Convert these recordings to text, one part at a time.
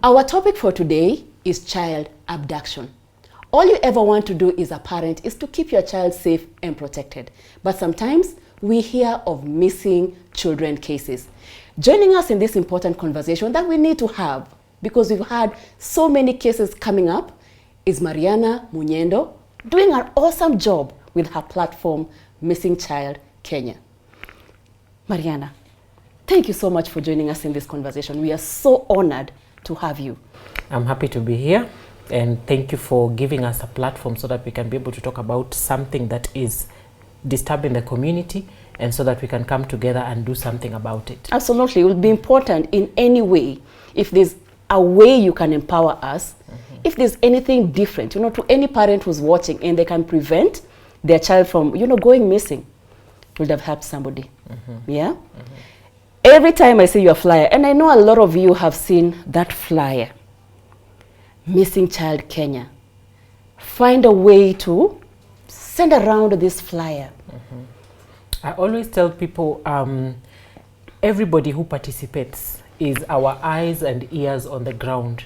Our topic for today is child abduction. All you ever want to do as a parent is to keep your child safe and protected. But sometimes we hear of missing children cases. Joining us in this important conversation that we need to have, because we've had so many cases coming up, is Mariana Munyendo, doing an awesome job with her platform, Missing Child Kenya. Mariana, thank you so much for joining us in this conversation. We are so honored to have you. I'm happy to be here, and thank you for giving us a platform so that we can be able to talk about something that is disturbing the community, and so that we can come together and do something about it. Absolutely. It would be important in any way, if there's a way you can empower us, if there's anything different, to any parent who's watching and they can prevent their child from, going missing, would have helped somebody. Yeah? Every time I see your flyer, and I know a lot of you have seen that flyer, Missing Child Kenya, find a way to send around this flyer. I always tell people, everybody who participates is our eyes and ears on the ground.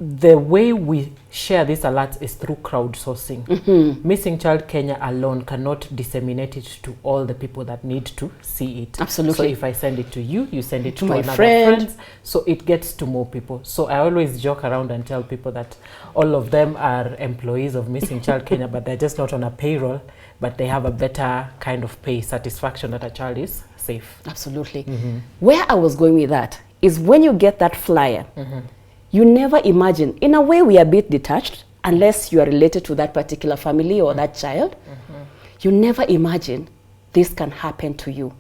The way we share this alert is through crowdsourcing. Missing Child Kenya alone cannot disseminate it to all the people that need to see it. Absolutely. So if I send it to you, you send it to my another friend. so it gets to more people. So I always joke around and tell people that all of them are employees of Missing Child Kenya, but they're just not on a payroll, but they have a better kind of pay satisfaction that a child is safe. Absolutely. Where I was going with that is when you get that flyer, you never imagine. In a way, we are a bit detached, unless you are related to that particular family or that child. You never imagine this can happen to you.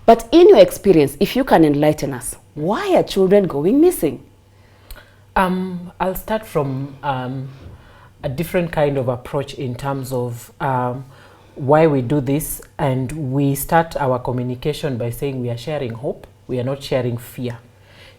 But in your experience, if you can enlighten us, why are children going missing? I'll start from a different kind of approach in terms of why we do this. And we start our communication by saying we are sharing hope. We are not sharing fear.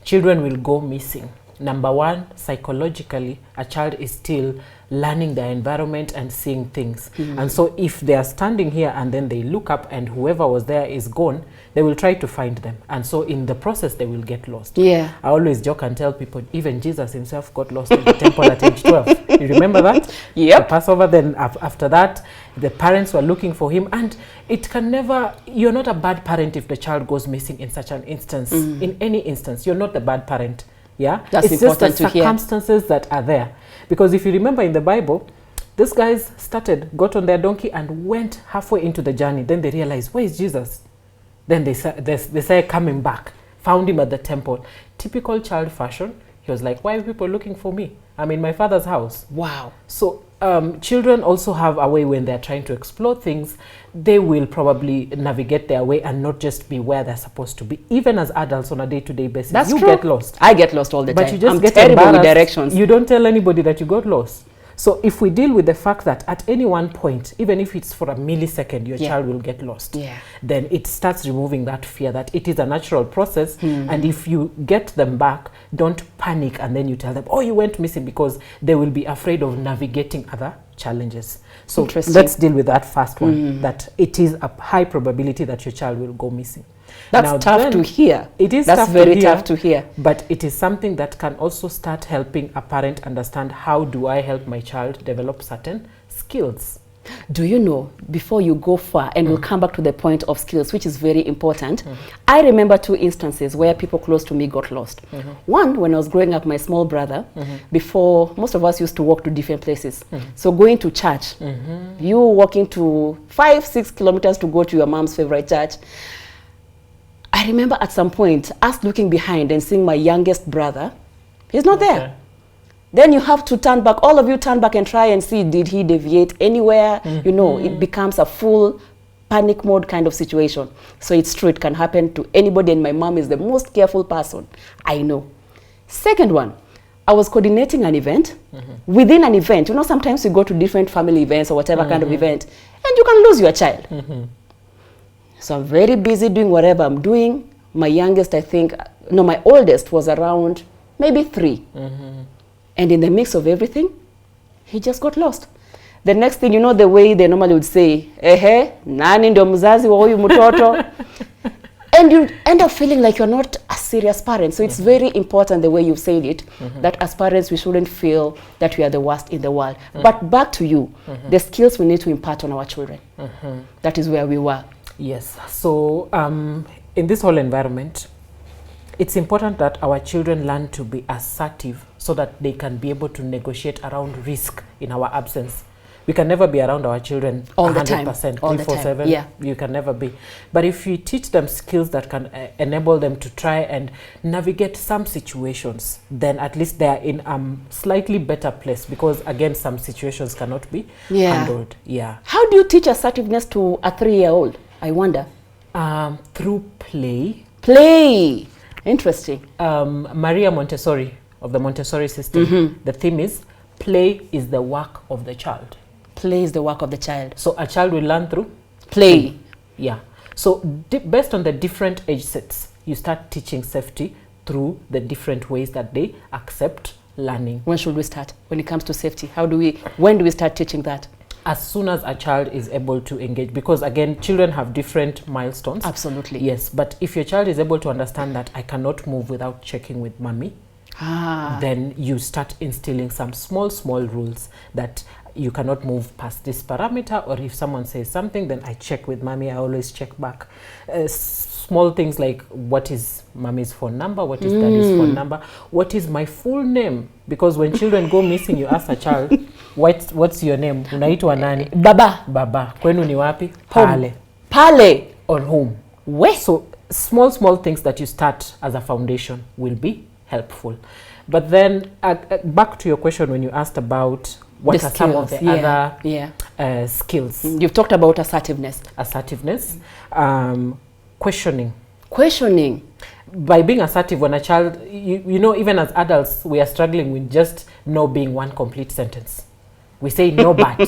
Children will go missing. Number one, psychologically, a child is still learning the environment and seeing things. And so if they are standing here and then they look up and whoever was there is gone, they will try to find them. And so in the process, they will get lost. Yeah. I always joke and tell people, even Jesus himself got lost in the temple at age 12. You remember that? Yep. The Passover, then after that, the parents were looking for him. And it can never, you're not a bad parent if the child goes missing in such an instance. In any instance, you're not the bad parent. Yeah, that's it's just the important to hear. Circumstances that are there. Because if you remember in the Bible, these guys got on their donkey and went halfway into the journey. Then they realized, where is Jesus? Then they started coming back, found him at the temple. Typical child fashion. He was like, why are people looking for me? I'm in my father's house. Wow. So children also have a way when they're trying to explore things, they will probably navigate their way and not just be where they're supposed to be. Even as adults on a day-to-day basis, That's you true. Get lost. I get lost all the time. But you just I'm get terrible with embarrassed. directions. You don't tell anybody that you got lost. So if we deal with the fact that at any one point, even if it's for a millisecond, your child will get lost, then it starts removing that fear that it is a natural process. And if you get them back, don't panic and then you tell them, oh, you went missing, because they will be afraid of navigating other challenges. So let's deal with that first one, that it is a high probability that your child will go missing. That's now, tough to hear. It is That's very tough to hear. But it is something that can also start helping a parent understand, how do I help my child develop certain skills? Do you know, before you go far, and we'll come back to the point of skills, which is very important, I remember 2 instances where people close to me got lost. One, when I was growing up, my small brother, before, most of us used to walk to different places. So going to church, you walking to 5-6 kilometers to go to your mom's favorite church. I remember at some point, us looking behind and seeing my youngest brother, he's not there. Then you have to turn back, all of you turn back and try and see, did he deviate anywhere? It becomes a full panic mode kind of situation. So it's true, it can happen to anybody, and my mom is the most careful person I know. Second one, I was coordinating an event. Within an event, sometimes you go to different family events or whatever kind of event, and you can lose your child. So I'm very busy doing whatever I'm doing. My youngest, my oldest was around maybe 3. And in the mix of everything, he just got lost. The next thing, the way they normally would say, nani ndio mzazi wa huyu mtoto? And you end up feeling like you're not a serious parents. So it's very important the way you've said it, that as parents we shouldn't feel that we are the worst in the world. But back to you, the skills we need to impart on our children. That is where we were. Yes. So in this whole environment, it's important that our children learn to be assertive so that they can be able to negotiate around risk in our absence. We can never be around our children all the time, 24/7. Yeah. You can never be. But if you teach them skills that can enable them to try and navigate some situations, then at least they are in a slightly better place, because again, some situations cannot be handled. Yeah. How do you teach assertiveness to a 3-year-old? I wonder. Through play. Play. Interesting. Maria Montessori of the Montessori system, the theme is play is the work of the child. Play is the work of the child. So a child will learn through play. Yeah. So based on the different age sets, you start teaching safety through the different ways that they accept learning. When should we start? When it comes to safety, when do we start teaching that? As soon as a child is able to engage, because again, children have different milestones. Absolutely. Yes, but if your child is able to understand that I cannot move without checking with mommy, then you start instilling some small rules that you cannot move past this parameter, or if someone says something, then I check with mommy, I always check back. Small things like, what is mommy's phone number, what is daddy's phone number, what is my full name, because when children go missing, you ask a child, what's your name? Unaitwa nani? Baba. Kwenu ni wapi? Pale. Or home. Where? So small things that you start as a foundation will be helpful. But then back to your question when you asked about what are some of the other skills. You've talked about assertiveness. Questioning. By being assertive, when a child, you know, even as adults, we are struggling with just no being one complete sentence. We say no, but.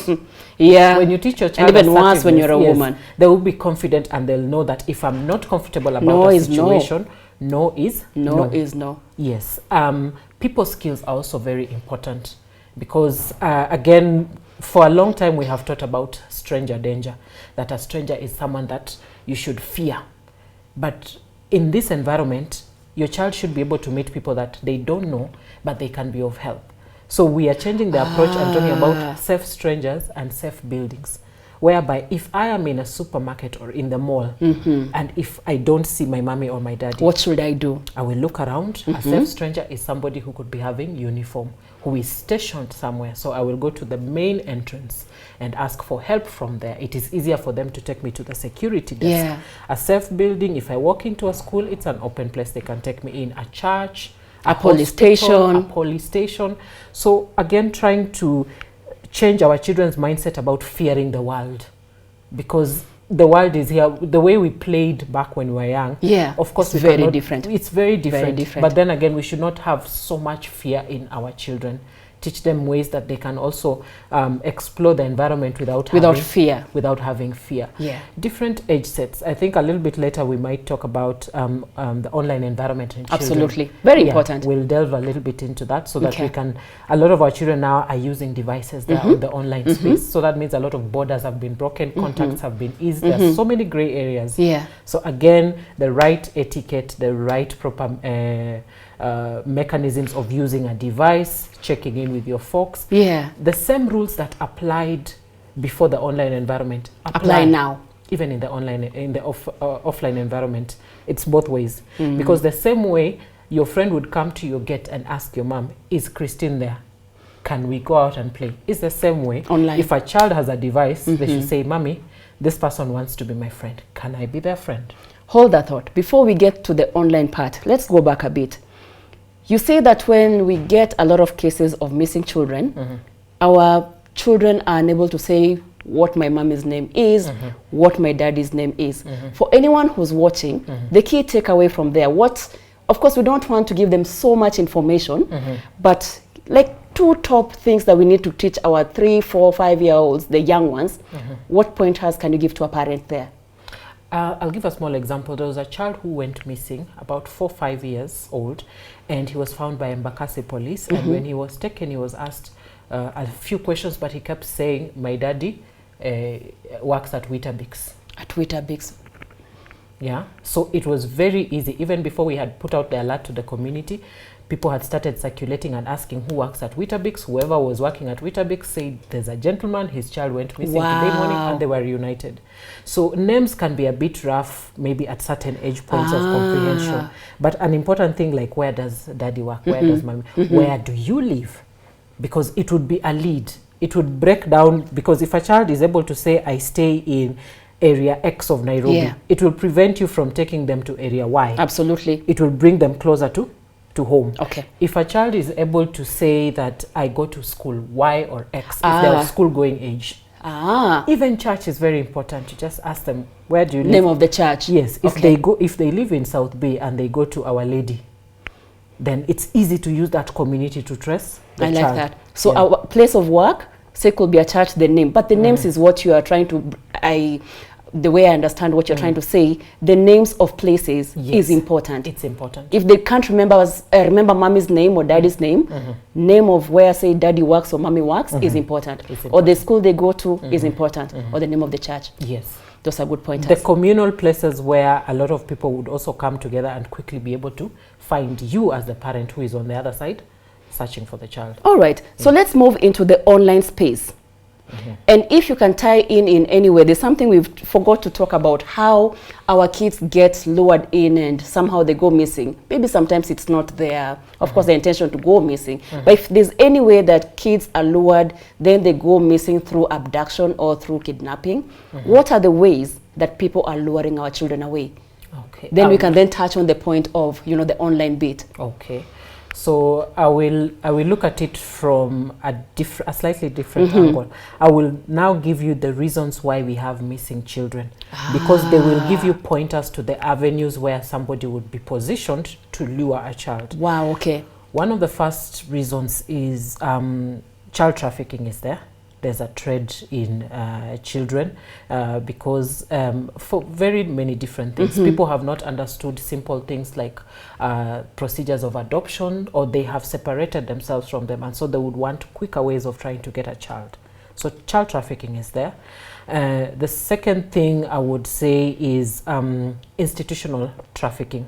When you teach your child, and even worse when you're a woman, they will be confident and they'll know that if I'm not comfortable about a situation, no is no. Yes. People skills are also very important, because again, for a long time we have taught about stranger danger, that a stranger is someone that you should fear. But in this environment, your child should be able to meet people that they don't know, but they can be of help. So we are changing the approach and talking about safe strangers and safe buildings, whereby if I am in a supermarket or in the mall, and if I don't see my mommy or my daddy, what should I do? I will look around. A safe stranger is somebody who could be having uniform, who is stationed somewhere. So I will go to the main entrance and ask for help from there. It is easier for them to take me to the security desk. A safe building, if I walk into a school, it's an open place. They can take me in. A church, a police station. So again, trying to change our children's mindset about fearing the world, because the world is here. The way we played back when we were young, of course, it's very different. It's very different. But then again, we should not have so much fear in our children. Teach them ways that they can also explore the environment without having fear. Different age sets. I think a little bit later we might talk about the online environment in children. Absolutely. Very important. We'll delve a little bit into that, so that we can, a lot of our children now are using devices that are on the online space. So that means a lot of borders have been broken, contacts have been eased. There are so many gray areas. So again, the right etiquette, the right proper mechanisms of using a device, checking in with your folks. The same rules that applied before the online environment apply now, even in the offline environment. It's both ways, because the same way your friend would come to your gate and ask your mom, is Christine there? Can we go out and play? It's the same way online. If a child has a device, they should say, mommy, this person wants to be my friend. Can I be their friend? Hold that thought. Before we get to the online part, let's go back a bit. You say that when we get a lot of cases of missing children, our children are unable to say what my mommy's name is, what my daddy's name is. For anyone who's watching, the key takeaway from there, of course we don't want to give them so much information, but like 2 top things that we need to teach our 3, 4, 5-year-olds, the young ones, what pointers can you give to a parent there? I'll give a small example. There was a child who went missing, about 4 or 5 years old, and he was found by Embakasi police. And when he was taken, he was asked a few questions, but he kept saying, my daddy works at Weetabix. At Weetabix. Yeah, so it was very easy. Even before we had put out the alert to the community, people had started circulating and asking who works at Weetabix. Whoever was working at Weetabix said there's a gentleman, his child went missing today morning, and they were reunited. So names can be a bit rough, maybe at certain age points of comprehension. But an important thing like, where does daddy work? Where does mommy? Where do you live? Because it would be a lead. It would break down, because if a child is able to say, I stay in area X of Nairobi, it will prevent you from taking them to area Y. Absolutely. It will bring them closer to home. Okay. If a child is able to say that I go to school Y or X, if they're of school going age. Even church is very important. You just ask them, where do you live? Name of the church. Yes. If they live in South Bay and they go to Our Lady, then it's easy to use that community to trace the child. Like that. So our place of work, say, could be a church, the name, but the names is what you are trying to, the way I understand what you're trying to say, the names of places is important. It's important. If they can't remember mommy's name or daddy's name, name of where, say, daddy works or mommy works is important. Or the school they go to is important. Or the name of the church. Yes. Those are good pointers. The communal places where a lot of people would also come together and quickly be able to find you as the parent who is on the other side searching for the child. All right. So let's move into the online space. And if you can tie in any way, there's something we've forgot to talk about, how our kids get lured in and somehow they go missing. Maybe sometimes it's not their, of course, the intention to go missing. But if there's any way that kids are lured, then they go missing through abduction or through kidnapping, what are the ways that people are luring our children away? Okay. Then we can then touch on the point of, the online bit. Okay. So I will look at it from a slightly different angle. I will now give you the reasons why we have missing children, because they will give you pointers to the avenues where somebody would be positioned to lure a child. Wow, okay. One of the first reasons is child trafficking is there. There's a trade in children because for very many different things. People have not understood simple things like procedures of adoption, or they have separated themselves from them, and so they would want quicker ways of trying to get a child. So child trafficking is there. The second thing I would say is institutional trafficking.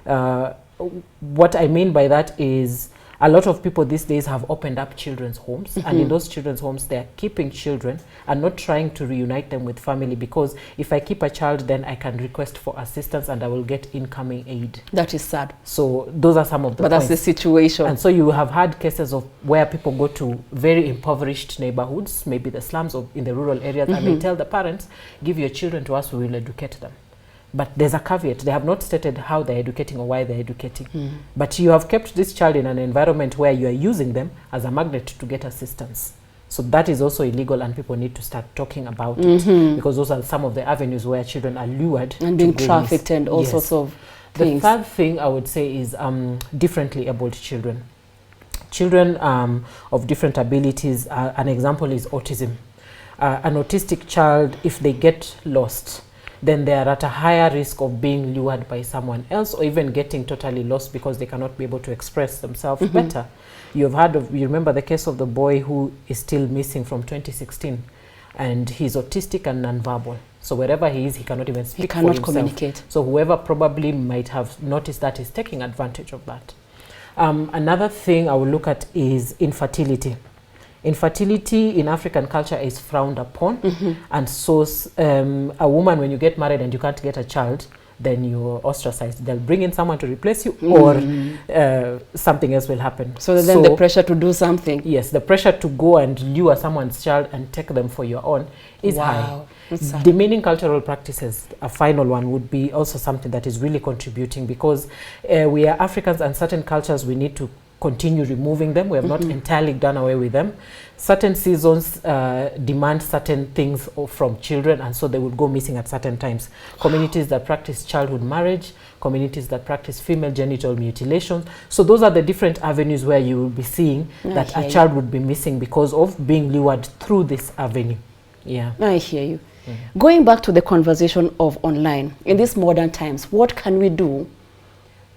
What I mean by that is, a lot of people these days have opened up children's homes, and in those children's homes, they are keeping children and not trying to reunite them with family, because if I keep a child, then I can request for assistance and I will get incoming aid. That is sad. So those are some of the points. That's the situation. And so you have had cases of where people go to very impoverished neighborhoods, maybe the slums or in the rural areas, and they tell the parents, give your children to us, we will educate them. But there's a caveat. They have not stated how they're educating or why they're educating. But you have kept this child in an environment where you are using them as a magnet to get assistance. So that is also illegal, and people need to start talking about it, because those are some of the avenues where children are lured and being trafficked and all sorts of things. The third thing I would say is differently abled children. Children of different abilities, an example is autism. An autistic child, if they get lost, then they are at a higher risk of being lured by someone else, or even getting totally lost because they cannot be able to express themselves better. You remember the case of the boy who is still missing from 2016, and he's autistic and nonverbal. So wherever he is, he cannot even speak for himself. He cannot communicate. So whoever probably might have noticed that is taking advantage of that. Another thing I will look at is infertility. Infertility in African culture is frowned upon, and so a woman, when you get married and you can't get a child, then you're ostracized. They'll bring in someone to replace you, or something else will happen. So then the pressure to do something. Yes, the pressure to go and lure someone's child and take them for your own is high. Demeaning cultural practices, a final one, would be also something that is really contributing, because we are Africans, and certain cultures we need to continue removing them. We have not entirely done away with them. Certain seasons demand certain things from children, and so they would go missing at certain times. Communities that practice childhood marriage, communities that practice female genital mutilation. So those are the different avenues where you will be seeing that a child would be missing because of being lured through this avenue. Yeah, I hear you. Going back to the conversation of online, in these modern times, what can we do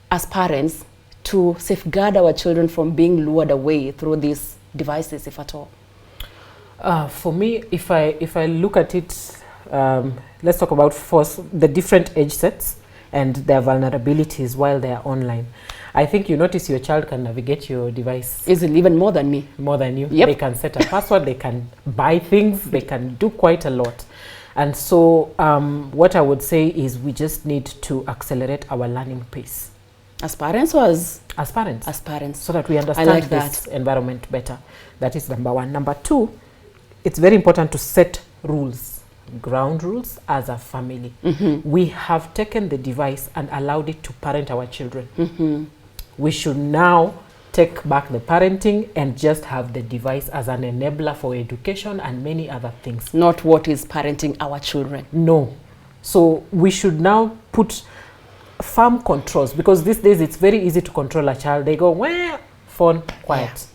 as parents to safeguard our children from being lured away through these devices, if at all? For me, if I look at it let's talk about first the different age sets and their vulnerabilities while they are online. I think you notice your child can navigate your device. Is it even more than me? More than you. Yep. They can set a password, they can buy things, they can do quite a lot. And so what I would say is we just need to accelerate our learning pace. As parents or as parents? As parents. So that we understand this environment better. That is number one. Number two, it's very important to set rules, ground rules as a family. We have taken the device and allowed it to parent our children. We should now take back the parenting and just have the device as an enabler for education and many other things. Not what is parenting our children. No. So we should now put firm controls, because these days it's very easy to control a child. They go, well, phone, quiet. Yeah.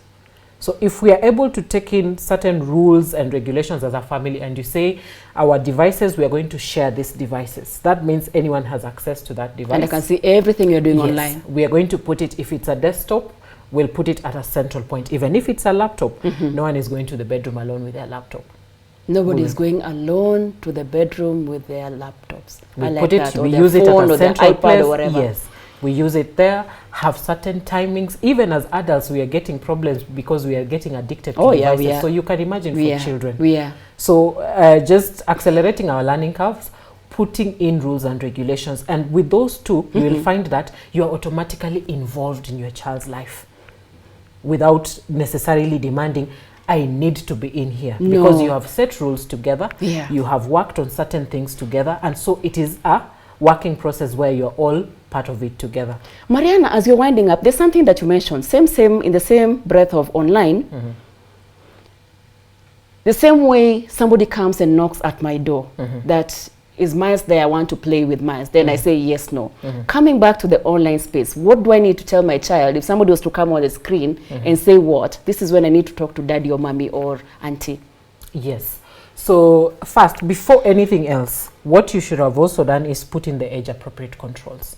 So if we are able to take in certain rules and regulations as a family, and you say our devices, we are going to share these devices, that means anyone has access to that device. And I can see everything you're doing online. We are going to put it, if it's a desktop, we'll put it at a central point. Even if it's a laptop, no one is going to the bedroom alone with their laptop. Nobody is going alone to the bedroom with their laptops. We put it, we use it at a central place. Or whatever. Yes. We use it there, have certain timings. Even as adults, we are getting problems because we are getting addicted to devices. Yeah, so you can imagine for children. So just accelerating our learning curves, putting in rules and regulations. And with those two, you will find that you are automatically involved in your child's life without necessarily demanding, I need to be in here. No. Because you have set rules together. Yeah. You have worked on certain things together. And so it is a working process where you're all part of it together. Mariana, as you're winding up, there's something that you mentioned, in the same breath of online. The same way somebody comes and knocks at my door, that is Miles there, I want to play with Miles, then I say yes, no. Coming back to the online space, what do I need to tell my child if somebody was to come on the screen and say what? This is when I need to talk to daddy or mommy or auntie. Yes. So first, before anything else, what you should have also done is put in the age-appropriate controls.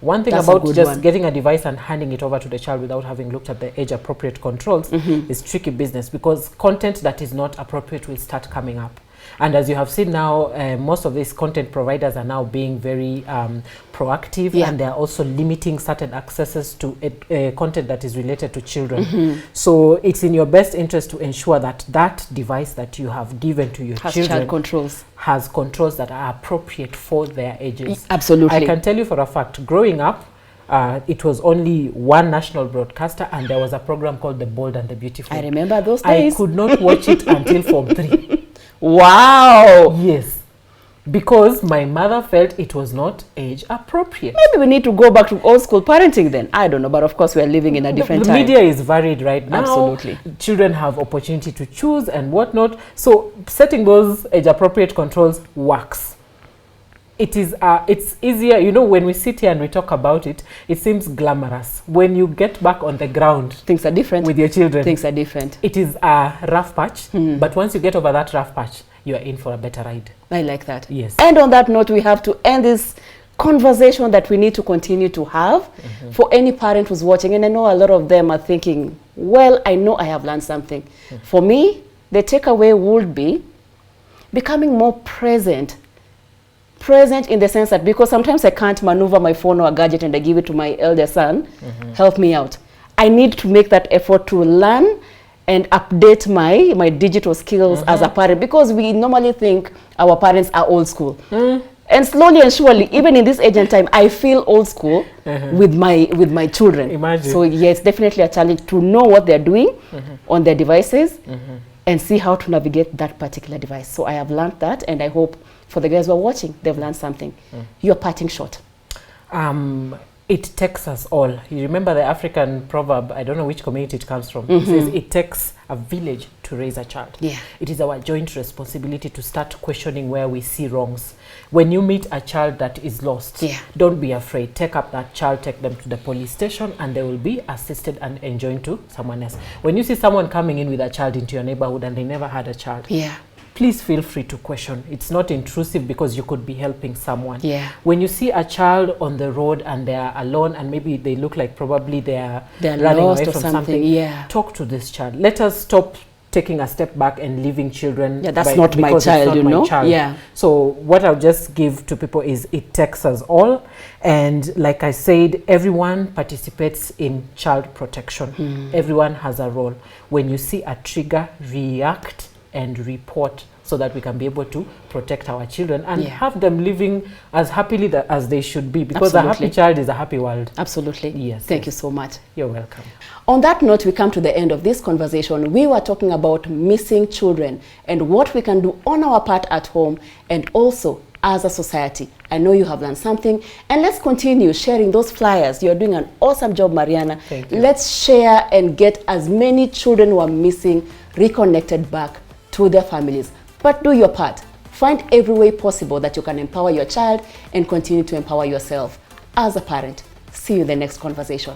One thing about just getting a device and handing it over to the child without having looked at the age-appropriate controls is tricky business, because content that is not appropriate will start coming up. And as you have seen now, most of these content providers are now being very proactive, and they are also limiting certain accesses to content that is related to children. So it's in your best interest to ensure that that device that you have given to your children has controls that are appropriate for their ages. Absolutely. I can tell you for a fact, growing up, it was only one national broadcaster, and there was a program called The Bold and the Beautiful. I remember those days. I could not watch it until Form 3. Wow. Yes. Because my mother felt it was not age appropriate. Maybe we need to go back to old school parenting then. I don't know, but of course we are living in a different time. The media is varied right now. Absolutely. Children have opportunity to choose and whatnot. So setting those age appropriate controls works. It is it's easier, you know, when we sit here and we talk about it, it seems glamorous. When you get back on the ground, things are different with your children. Things are different. It is a rough patch, but once you get over that rough patch, you are in for a better ride. I like that. Yes. And on that note, we have to end this conversation that we need to continue to have for any parent who's watching. And I know a lot of them are thinking, well, I know I have learned something. For me, the takeaway would be becoming more present in the sense that, because sometimes I can't maneuver my phone or a gadget and I give it to my elder son, help me out. I need to make that effort to learn and update my digital skills as a parent, because we normally think our parents are old school. And slowly and surely, even in this age and time, I feel old school with my children. Imagine. So yeah, it's definitely a challenge to know what they're doing on their devices and see how to navigate that particular device. So I have learned that, and I hope for the guys who are watching, they've learned something. Your parting shot. It takes us all. You remember the African proverb, I don't know which community it comes from. It says it takes a village to raise a child. Yeah. It is our joint responsibility to start questioning where we see wrongs. When you meet a child that is lost, don't be afraid. Take up that child, take them to the police station, and they will be assisted and enjoined to someone else. When you see someone coming in with a child into your neighborhood and they never had a child, please feel free to question. It's not intrusive, because you could be helping someone. When you see a child on the road and they are alone, and maybe they look like probably they're running away from something, talk to this child. Let us stop taking a step back and leaving children. Yeah, that's not my because it's child, not you my know? child. Yeah. So what I'll just give to people is it takes us all. And like I said, everyone participates in child protection. Everyone has a role. When you see a trigger, react and report, so that we can be able to protect our children and have them living as happily as they should be, because a happy child is a happy world. Absolutely. Yes. Thank you so much. You're welcome. On that note, we come to the end of this conversation. We were talking about missing children and what we can do on our part at home and also as a society. I know you have learned something, and let's continue sharing those flyers. You're doing an awesome job, Mariana. Thank you. Let's share and get as many children who are missing reconnected back to their families. But do your part. Find every way possible that you can empower your child and continue to empower yourself as a parent. See you in the next conversation.